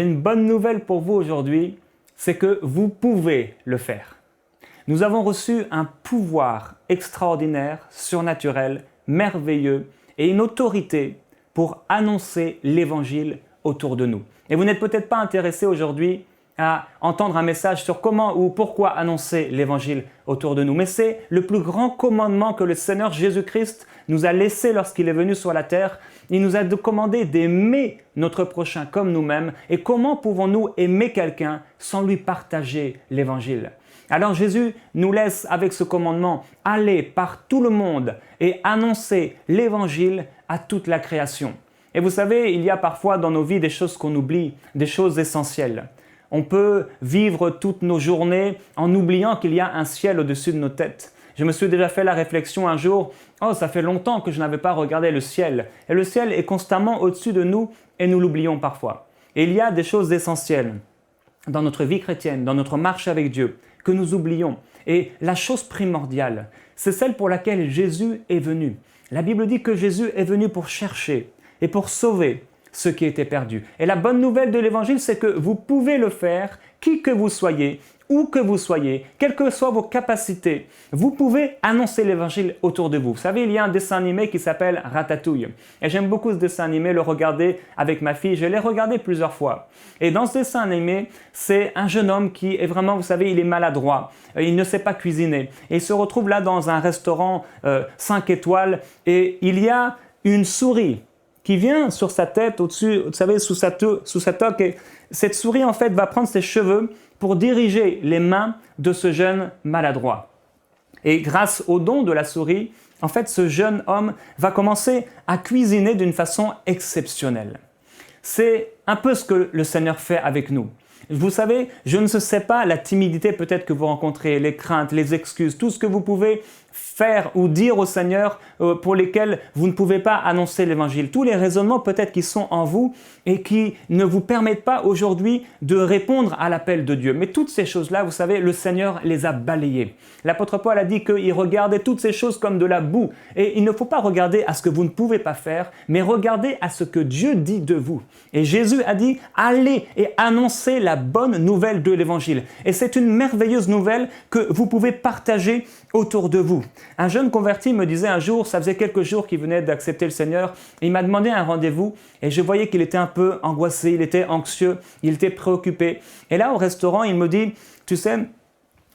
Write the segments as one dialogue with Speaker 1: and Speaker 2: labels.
Speaker 1: une bonne nouvelle pour vous aujourd'hui, c'est que vous pouvez le faire. Nous avons reçu un pouvoir extraordinaire, surnaturel, merveilleux et une autorité pour annoncer l'Évangile autour de nous. Et vous n'êtes peut-être pas intéressé aujourd'hui à entendre un message sur comment ou pourquoi annoncer l'Évangile autour de nous. Mais c'est le plus grand commandement que le Seigneur Jésus-Christ nous a laissé lorsqu'il est venu sur la terre. Il nous a commandé d'aimer notre prochain comme nous-mêmes. Et comment pouvons-nous aimer quelqu'un sans lui partager l'Évangile ? Alors Jésus nous laisse avec ce commandement aller par tout le monde et annoncer l'Évangile à toute la création. Et vous savez, il y a parfois dans nos vies des choses qu'on oublie, des choses essentielles. On peut vivre toutes nos journées en oubliant qu'il y a un ciel au-dessus de nos têtes. Je me suis déjà fait la réflexion un jour, ça fait longtemps que je n'avais pas regardé le ciel. Et le ciel est constamment au-dessus de nous et nous l'oublions parfois. Et il y a des choses essentielles dans notre vie chrétienne, dans notre marche avec Dieu, que nous oublions. Et la chose primordiale, c'est celle pour laquelle Jésus est venu. La Bible dit que Jésus est venu pour chercher et pour sauver ceux qui étaient perdus. Et la bonne nouvelle de l'Évangile, c'est que vous pouvez le faire, qui que vous soyez, où que vous soyez, quelles que soient vos capacités. Vous pouvez annoncer l'Évangile autour de vous. Vous savez, il y a un dessin animé qui s'appelle Ratatouille. Et j'aime beaucoup ce dessin animé, le regarder avec ma fille. Je l'ai regardé plusieurs fois. Et dans ce dessin animé, c'est un jeune homme qui est vraiment, vous savez, il est maladroit. Il ne sait pas cuisiner. Et il se retrouve là dans un restaurant 5 étoiles et il y a une souris qui vient sur sa tête, au-dessus, vous savez, sous sa toque. Et cette souris, en fait, va prendre ses cheveux pour diriger les mains de ce jeune maladroit. Et grâce au don de la souris, en fait, ce jeune homme va commencer à cuisiner d'une façon exceptionnelle. C'est un peu ce que le Seigneur fait avec nous. Vous savez, je ne sais pas la timidité peut-être que vous rencontrez, les craintes, les excuses, tout ce que vous pouvez faire ou dire au Seigneur pour lesquels vous ne pouvez pas annoncer l'Évangile. Tous les raisonnements peut-être qui sont en vous et qui ne vous permettent pas aujourd'hui de répondre à l'appel de Dieu. Mais toutes ces choses-là, vous savez, le Seigneur les a balayées. L'apôtre Paul a dit qu'il regardait toutes ces choses comme de la boue. Et il ne faut pas regarder à ce que vous ne pouvez pas faire, mais regarder à ce que Dieu dit de vous. Et Jésus a dit, allez et annoncez la bonne nouvelle de l'Évangile. Et c'est une merveilleuse nouvelle que vous pouvez partager autour de vous. Un jeune converti me disait un jour, ça faisait quelques jours qu'il venait d'accepter le Seigneur, et il m'a demandé un rendez-vous et je voyais qu'il était un peu angoissé, il était anxieux, il était préoccupé. Et là, au restaurant, il me dit, tu sais,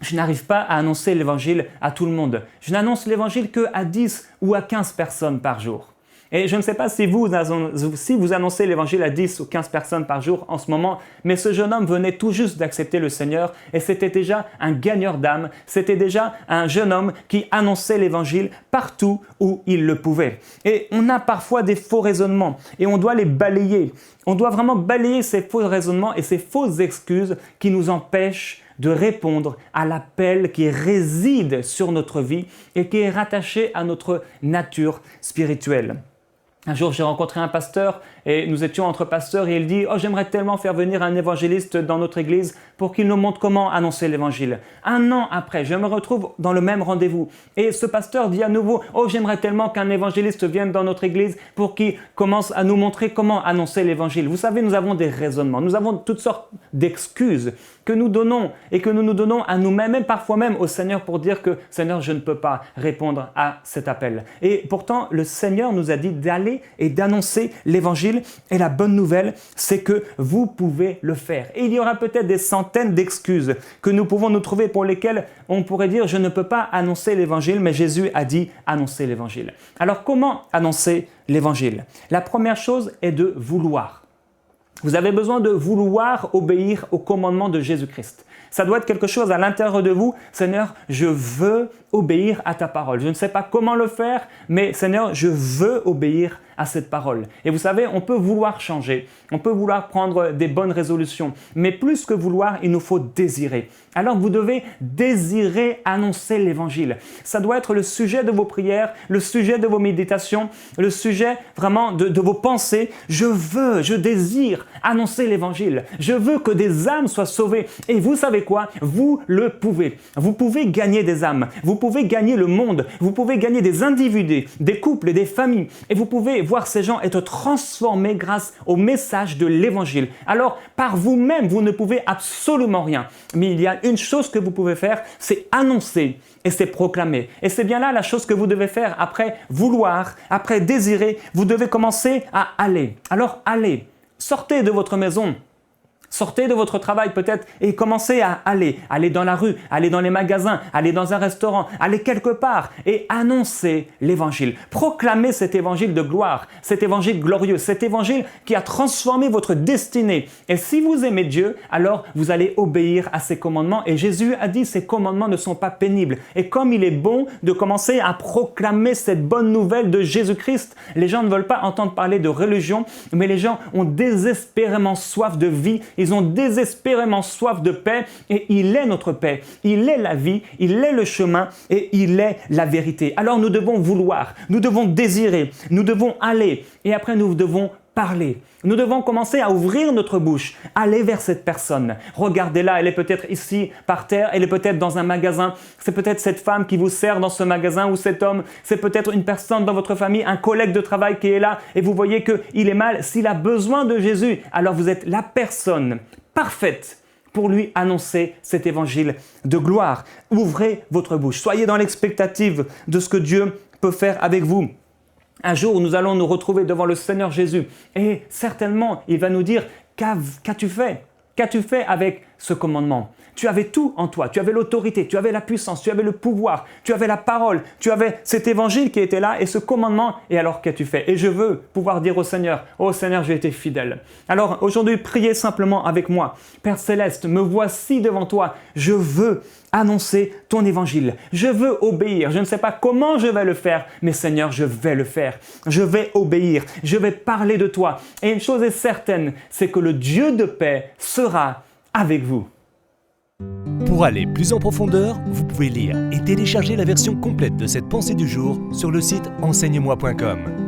Speaker 1: je n'arrive pas à annoncer l'Évangile à tout le monde. Je n'annonce l'Évangile qu'à 10 ou à 15 personnes par jour. Et je ne sais pas si vous annoncez l'Évangile à 10 ou 15 personnes par jour en ce moment, mais ce jeune homme venait tout juste d'accepter le Seigneur et c'était déjà un gagneur d'âme, c'était déjà un jeune homme qui annonçait l'Évangile partout où il le pouvait. Et on a parfois des faux raisonnements et on doit les balayer. On doit vraiment balayer ces faux raisonnements et ces fausses excuses qui nous empêchent de répondre à l'appel qui réside sur notre vie et qui est rattaché à notre nature spirituelle. Un jour, j'ai rencontré un pasteur et nous étions entre pasteurs et il dit « Oh, j'aimerais tellement faire venir un évangéliste dans notre église pour qu'il nous montre comment annoncer l'évangile. » Un an après, je me retrouve dans le même rendez-vous et ce pasteur dit à nouveau « Oh, j'aimerais tellement qu'un évangéliste vienne dans notre église pour qu'il commence à nous montrer comment annoncer l'évangile. » Vous savez, nous avons des raisonnements, nous avons toutes sortes d'excuses que nous donnons et que nous nous donnons à nous-mêmes, même parfois même au Seigneur pour dire que « Seigneur, je ne peux pas répondre à cet appel. » Et pourtant, le Seigneur nous a dit d'aller et d'annoncer l'évangile. Et la bonne nouvelle, c'est que vous pouvez le faire. Et il y aura peut-être des centaines d'excuses que nous pouvons nous trouver pour lesquelles on pourrait dire « je ne peux pas annoncer l'évangile », mais Jésus a dit « annoncer l'évangile ». Alors comment annoncer l'évangile ? La première chose est de vouloir. Vous avez besoin de vouloir obéir au commandement de Jésus-Christ. Ça doit être quelque chose à l'intérieur de vous. Seigneur, je veux obéir à ta parole. Je ne sais pas comment le faire, mais Seigneur, je veux obéir à cette parole. Et vous savez, on peut vouloir changer, on peut vouloir prendre des bonnes résolutions, mais plus que vouloir, il nous faut désirer. Alors vous devez désirer annoncer l'évangile. Ça doit être le sujet de vos prières, le sujet de vos méditations, le sujet vraiment de vos pensées. Je désire annoncer l'évangile. Je veux que des âmes soient sauvées. Et vous savez quoi? Vous le pouvez. Vous pouvez gagner des âmes. Vous pouvez gagner le monde. Vous pouvez gagner des individus, des couples et des familles. Et vous pouvez voir ces gens être transformés grâce au message de l'Évangile. Alors, par vous-même, vous ne pouvez absolument rien. Mais il y a une chose que vous pouvez faire, c'est annoncer et c'est proclamer. Et c'est bien là la chose que vous devez faire après vouloir, après désirer. Vous devez commencer à aller. Alors, allez, sortez de votre maison. Sortez de votre travail peut-être et commencez à aller dans la rue, aller dans les magasins, aller dans un restaurant, aller quelque part et annoncer l'évangile. Proclamez cet évangile de gloire, cet évangile glorieux, cet évangile qui a transformé votre destinée. Et si vous aimez Dieu, alors vous allez obéir à ses commandements. Et Jésus a dit ces commandements ne sont pas pénibles. Et comme il est bon de commencer à proclamer cette bonne nouvelle de Jésus-Christ, les gens ne veulent pas entendre parler de religion, mais les gens ont désespérément soif de vie. Ils ont désespérément soif de paix et il est notre paix. Il est la vie, il est le chemin et il est la vérité. Alors nous devons vouloir, nous devons désirer, nous devons aller et après nous devons parler. Nous devons commencer à ouvrir notre bouche, aller vers cette personne. Regardez-la, elle est peut-être ici par terre, elle est peut-être dans un magasin. C'est peut-être cette femme qui vous sert dans ce magasin ou cet homme. C'est peut-être une personne dans votre famille, un collègue de travail qui est là et vous voyez qu'il est mal. S'il a besoin de Jésus, alors vous êtes la personne parfaite pour lui annoncer cet évangile de gloire. Ouvrez votre bouche. Soyez dans l'expectative de ce que Dieu peut faire avec vous. Un jour, nous allons nous retrouver devant le Seigneur Jésus et certainement, il va nous dire « Qu'as-tu fait ? Qu'as-tu fait avec ce commandement ?» Tu avais tout en toi, tu avais l'autorité, tu avais la puissance, tu avais le pouvoir, tu avais la parole, tu avais cet évangile qui était là et ce commandement. Et alors qu'as-tu fait ? Et je veux pouvoir dire au Seigneur, « Oh Seigneur, j'ai été fidèle. » Alors aujourd'hui, priez simplement avec moi. Père Céleste, me voici devant toi. Je veux annoncer ton évangile. Je veux obéir. Je ne sais pas comment je vais le faire, mais Seigneur, je vais le faire. Je vais obéir. Je vais parler de toi. Et une chose est certaine, c'est que le Dieu de paix sera avec vous.
Speaker 2: Pour aller plus en profondeur, vous pouvez lire et télécharger la version complète de cette pensée du jour sur le site enseigne-moi.com.